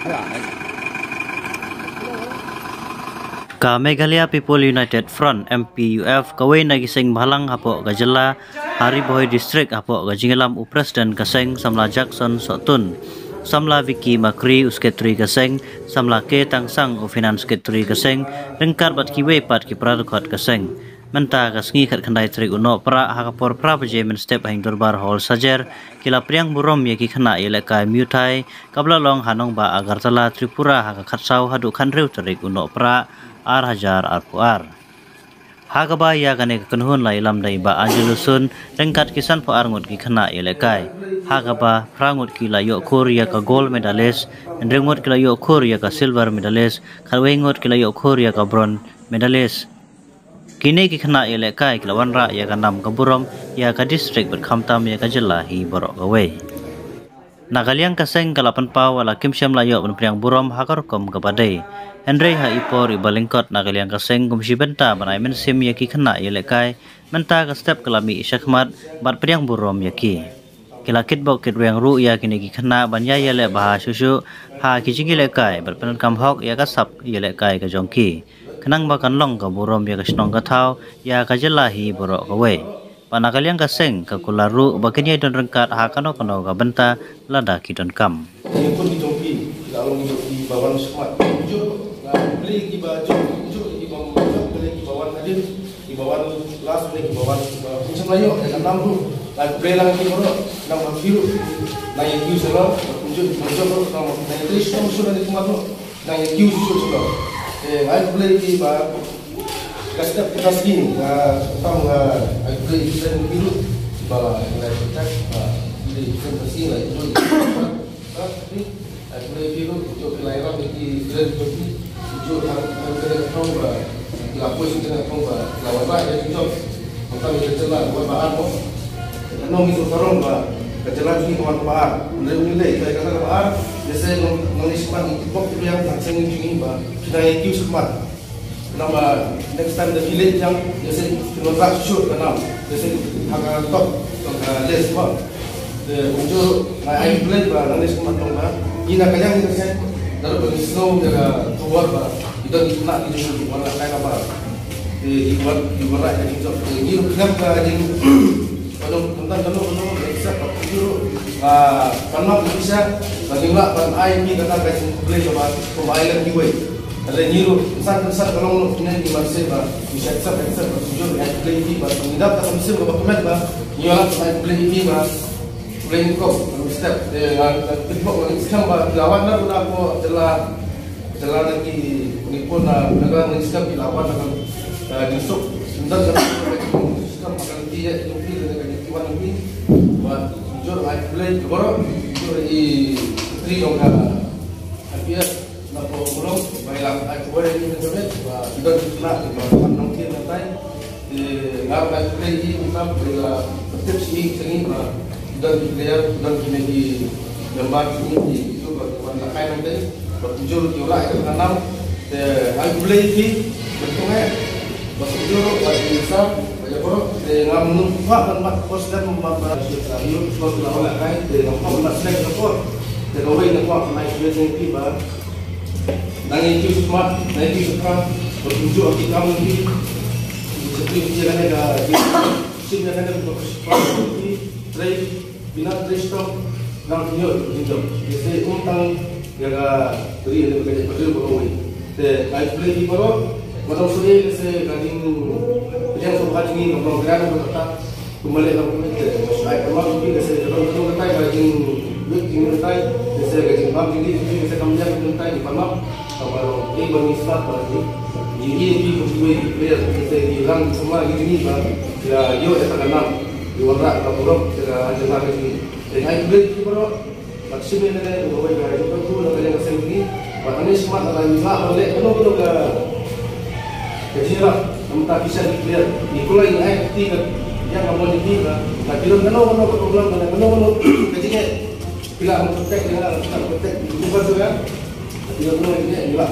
Ka Meghalaya People United Front MPUF kawai nagising bahalang hapo gajela Hari Bohoi District hapo gajingelam Presiden Kaseng samla Jackson Sotun samla Vicky Makri usketri Kaseng samla ke tangsang u finance ketri Kaseng rengkar bat kiwe pat ki pradukot Kaseng menta kasngi kat kandai tri uno pra hakapor pra bejemen step hang dorbar hall sajer kila priang burom yaki kena yelekai mutai kabla long hanong ba Agartala Tripura haka khatsau hadu khanreu terik uno pra ar hajar arpuar hagaba ya gane kenhun lai lam dai ba anjulusun rengkat kisan po arngut ki khana yelekai hagaba prangut ki la yo korea ka gold medalist rengut ki la yo korea ka silver medalist khalwengut ki la yo korea ka bronze medalist kini ki khana yelekai kilawan ra ya ka nam ka burom ya ka district berkhamtam ya ka jela hi borok gawe Nagaliang Kaseng kalapan pau wala kimsyam layo penpriang burom hakarkom kepadai Henry ha ipor ibalingkot Nagaliang Kaseng kumsi benta banai mensim yaki kena yelekai menta ka step kelami isyakmat bat priang burom yaki kilakit bok kitwang ru ya kini ki kena banya yele bah susu ha kijingi lekai bat penan kamhok ya ka sap yelekai ka jongki kenang bakan long ka burom ya ka snong ka thau ya ka jelahi borok kawe Panakaliang Kaseng ka kularu baginya don rengkat hakano kano ka benta lada kidon kam. Pun di jompi, kalau di bawah semat, jujur, beli di baju, jujur di bawah beli di bawah hadir, di bawah las beli di bawah macam lain, dengan enam tu, lalu beli lagi di bawah, enam biru, naik kiu serap, jujur nama naik terus nama sudah di tempat tu, naik kiu sudah, lalu beli di bawah kasih kita sini, tahu agak kita biru, bala nilai kita, beli kita sini lagi dulu, tapi beli biru untuk kelahiran di grand kopi, untuk harus kita tahu bah, lapor kita tahu bah, lawan bah yang kita, kita berjalan buat bahan pun, nong itu orang bah, berjalan ini buat bahan, nilai kita kata bahan, biasa nong isman itu pok itu yang tak sengit ini bah, kita yang kiu semat. Nama next time the village yang biasa kita shoot kenal biasa agak top less bah untuk I play bah nanti semua tu bah ini nak yang kita set dalam bagi snow jaga keluar bah itu nak di mana kayak apa di mana yang kita ini kenapa jadi kalau tentang bisa itu kalau bisa bagaimana ban air ni kata kasi play bah pemainan giveaway ada niru besar kalau ini di Malaysia bah bisa jujur yang play ini bah mengidap tak bisa berkomen bah nyolat main play ini bah play kok step dengan tiktok lagi sekarang bah lawan lah udah aku jelas lagi ni pun negara Malaysia lawan akan disuk sebentar sekarang akan dia jumpi dengan kiwan ini bah jujur main play baru jujur di tri dong tapi Napo mulong baiklah aku boleh ini terjadi kita nak bahan nongki nanti nggak akan terjadi kita bila setiap sini dan player dan kini di gambar ini itu berwarna kain nanti bertujuh diulah itu tanam aku boleh ini bentuknya bertujuh bagi bisa banyak orang nggak menumpak dan mat kos dan membawa sayur suatu lawan kain dengan apa selek lekor dan orang yang kuat naik biasa tiba Nangis itu smart, nangis itu sekarang bertujuh aktif kamu ini seperti jalan ada sini ada bersesuatu trade bina trade stock dan nyur itu jadi untang jaga beri ada bekerja betul betul te kait beli di bawah macam sudah se gading yang sobat ini ngomong gerak berkata kembali ke rumah saya keluar mungkin se betul kata gading duit ini kata se gading bab ini se kami yang kata di Palembang kalau ini bermisal berarti ini player kita hilang semua ini ya yo kita kenal di warna kaburok kita ajar lagi dengan itu baru maksudnya ini bahwa yang itu tuh yang kesini bahkan ini semua orang juga oleh kalau ke kecil entah bisa player itulah yang IT yang kamu ini nah kita kenal problem kenal kecilnya bila memprotek dengan protek itu baru ya tidak boleh ini juga